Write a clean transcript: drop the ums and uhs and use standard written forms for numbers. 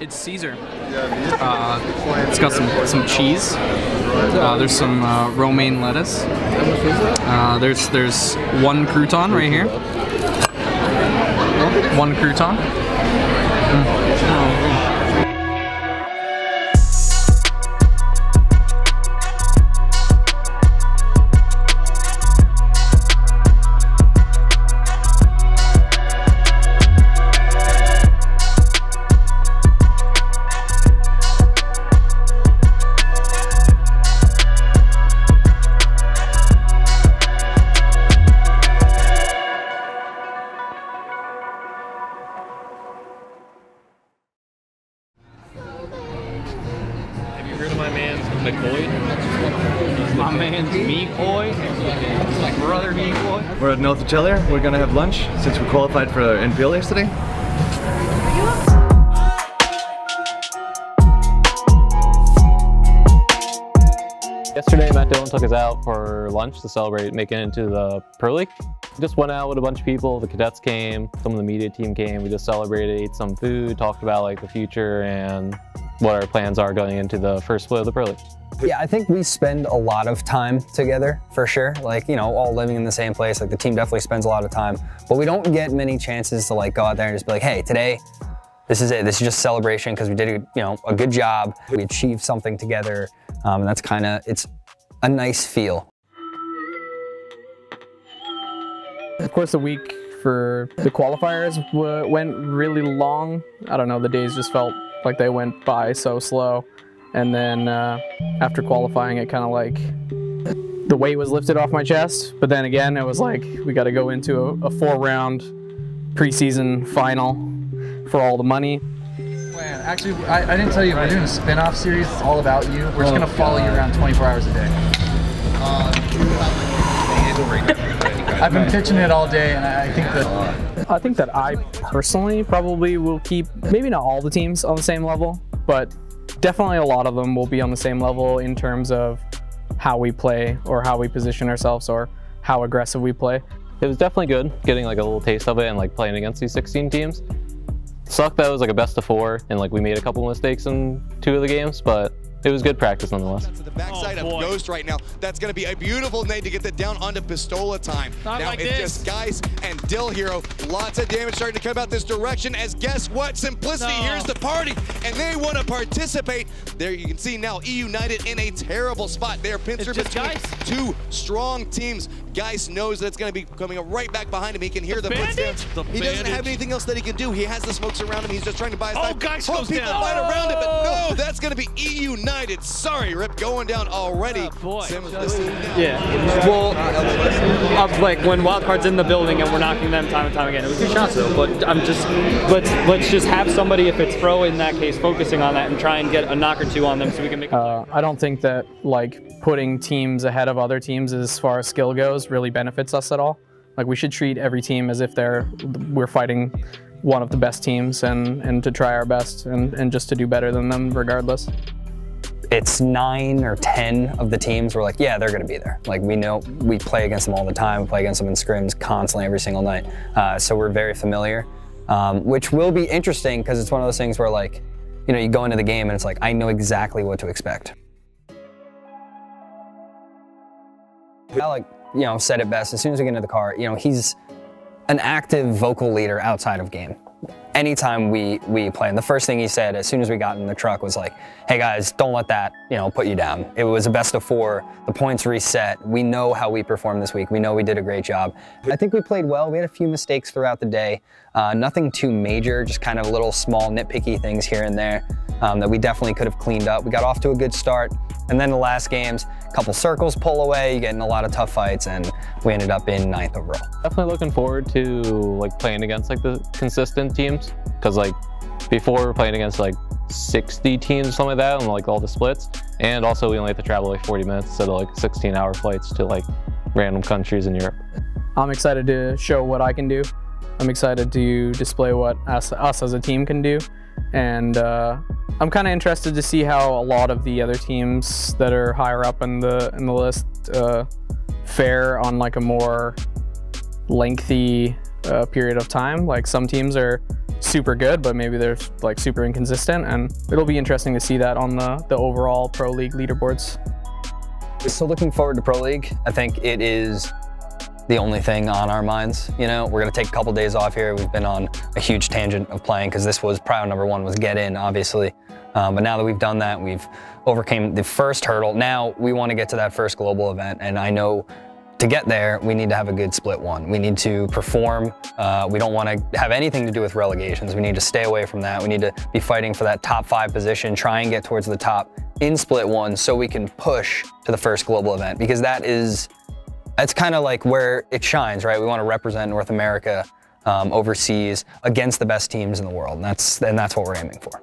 It's Caesar. It's got some cheese. There's some romaine lettuce. There's one crouton right here. One crouton. My man's McCoy. My man's McCoy. Brother McCoy. We're at North Atelier. We're gonna have lunch since we qualified for NPL yesterday. Yesterday, Matt Dillon took us out for lunch to celebrate making it into the Pro League. Just went out with a bunch of people. The cadets came, some of the media team came. We just celebrated, ate some food, talked about like the future and what our plans are going into the first split of the Pro League. Yeah, I think we spend a lot of time together, for sure. Like, you know, all living in the same place. Like, the team definitely spends a lot of time. But we don't get many chances to, like, go out there and just be like, hey, today, this is it. This is just celebration because we did, a good job. We achieved something together. And that's kind of, it's a nice feel. Of course, the week for the qualifiers went really long. I don't know, the days just felt like they went by so slow. And then after qualifying, it kind of like, the weight was lifted off my chest. But then again, it was like, we got to go into a 4-round preseason final for all the money. Man, actually, I didn't tell you, we're doing a spin-off series. It's all about you. We're just going to follow you around 24 hours a day. I've been pitching it all day, and I think that I personally probably will keep, maybe not all the teams on the same level, but definitely a lot of them will be on the same level in terms of how we play or how we position ourselves or how aggressive we play. It was definitely good getting like a little taste of it and like playing against these 16 teams. Sucked that it was like a best of 4 and like we made a couple mistakes in 2 of the games, but it was good practice nonetheless. To the backside of Ghost right now. That's going to be a beautiful nade to get that down onto Pistola time. Now like it's just Geis and Dill Hero. Lots of damage starting to come out this direction as guess what? Simplicity here's the party and they want to participate. There you can see now E United in a terrible spot. They're pincer between 2 strong teams. Geis knows that it's going to be coming right back behind him. He can hear the footsteps. He doesn't have anything else that he can do. He has the smokes around him. He's just trying to buy his time. Geis Hope goes people down. fight around it, but no, that's going to be E United. Sorry, Rip, going down already. Yeah. Well, like when Wildcard's in the building and we're knocking them time and time again. It was good shots though, but I'm just let's just have somebody, if it's Pro in that case, focusing on that and try and get a knock or 2 on them so we can make. I don't think that like putting teams ahead of other teams as far as skill goes really benefits us at all. Like we should treat every team as if we're fighting one of the best teams and to try our best and just to do better than them regardless. It's 9 or 10 of the teams we're like, yeah, they're going to be there. Like, we know we play against them all the time. We play against them in scrims constantly every single night. So we're very familiar, which will be interesting because it's one of those things where, like, you go into the game and it's like, I know exactly what to expect. I said it best. As soon as we get into the car, he's an active vocal leader outside of game. Anytime we play, and the first thing he said as soon as we got in the truck was like, hey guys, don't let that put you down. It was a best of 4, the points reset. We know how we performed this week. We know we did a great job. I think we played well. We had a few mistakes throughout the day. Nothing too major, just kind of little small nitpicky things here and there that we definitely could have cleaned up. We got off to a good start, and then the last games, a couple circles pull away, you get in a lot of tough fights, and we ended up in 9th overall. Definitely looking forward to like playing against like the consistent teams, because like before we were playing against like 60 teams or something like that on like all the splits, and also we only have to travel like 40 minutes instead of like 16-hour flights to like random countries in Europe. I'm excited to show what I can do. I'm excited to display what us as a team can do, and I'm kind of interested to see how a lot of the other teams that are higher up in the list fare on like a more lengthy period of time. Like some teams are super good, but maybe they're like super inconsistent, and it'll be interesting to see that on the overall Pro League leaderboards. So looking forward to Pro League. I think it is the only thing on our minds. You know, we're gonna take a couple days off here. We've been on a huge tangent of playing because this was priority number one, was get in, obviously. But now that we've done that, we've overcame the first hurdle. Now we want to get to that first global event, and I know to get there, we need to have a good split one. We need to perform. We don't want to have anything to do with relegations. We need to stay away from that. We need to be fighting for that top 5 position, try and get towards the top in split one so we can push to the first global event, because that's kind of like where it shines, right? We want to represent North America overseas against the best teams in the world, and that's what we're aiming for.